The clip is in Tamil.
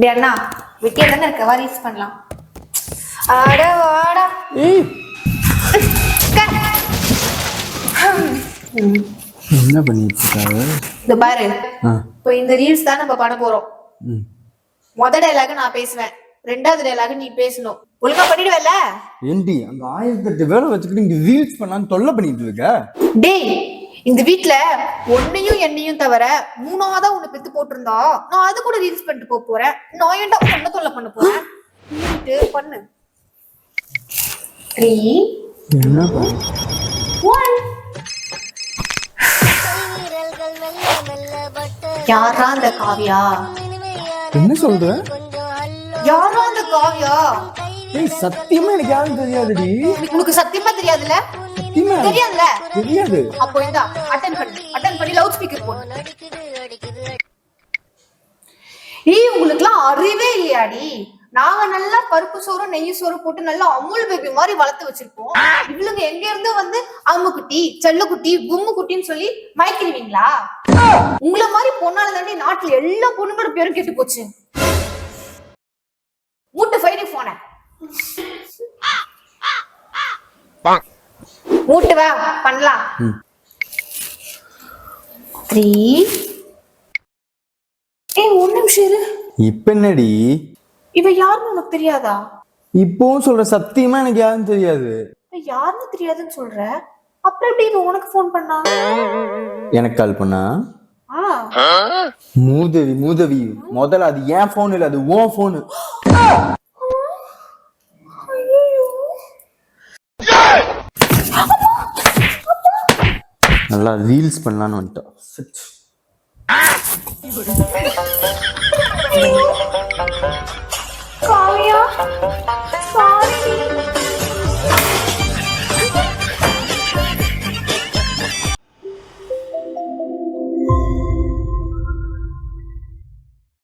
டேய் அண்ணா வெட்டியா தானே இருக்க, வா ரீல்ஸ் பண்ணலாம். அட வாடா. என்ன பண்ணிட்டு இருக்காரு? இந்த பாரு, இப்போ இந்த ரீல்ஸ் தான் நம்ம பண்ண போறோம். முதல் டைலாக் நான் பேசுவேன், ரெண்டாவது டைலாக் நீ பேசணும். ஒழுங்கா பண்ணிடுவல? ஏண்டி அங்க 1008 வேலை வச்சுக்கிட்டு இங்க ரீல்ஸ் பண்ணலான்னு தொல்லை பண்ணிட்டு இருக்க? டேய், இந்த வீட்ல ஒன்னையும் என்னையும் தவிர மூணாவதா உன்னை பெத்து போட்டிருந்தா நான் அது கூட ரீல்ஸ் பண்ணிட்டு போறேன். நான் ஏன்டா உன்னை தொல்லை பண்ண போறேன்? பண்ணு. 3 என்ன 1. யாரா அந்த காவியா? என்ன சொல்ற? யாரா அந்த காவியா? ஏய் சத்தியமா எனக்கு யாரும் தெரியாதுடி. உனக்கு சத்தியமா தெரியாதுல? சத்தியமா தெரியாதுல? தெரியாது. அப்போ இந்த அட்டெண்ட் பண்ணி லவுட் ஸ்பீக்கர் போடு. ஏய் உங்களுக்குலாம் அறிவே இல்லையாடி? நாங்க நல்லா பருப்பு சோறு நெய் சோறு போட்டு நல்லா அமுல் பேபி மாதிரி வளர்த்து வச்சிருப்போம். இவளுங்க எங்க இருந்து வந்து அம்மு குட்டி செல்ல குட்டி கும்மு குட்டின்னு சொல்லி மயக்கிடுவீங்களா? உங்களை மாதிரி பொண்ணால தாண்டி நாட்டுல எல்லா பொண்ணுங்களோட பேரும் கெட்டு போச்சு. மூட்டை ஃபைனி போன மூட்டு வா பண்ணலாம். 3 1 நிமிஷம் இரு. இப்ப என்னடி? இவ யாருன்னு உனக்கு தெரியாதா? இப்பவும் சொல்ற சத்தியமா எனக்கு யாரும் தெரியாது. யாருன்னு தெரியாதுன்னு சொல்ற, அப்புறம் எப்படி இவ உனக்கு போன் பண்ணா? எனக்கு கால் பண்ணா? மூதவி முதல்ல அது ஏன் போன் இல்ல, அது உன் போனு. நல்லா ரீல்ஸ் பண்ணலான்னு வந்துட்டோம். காவியா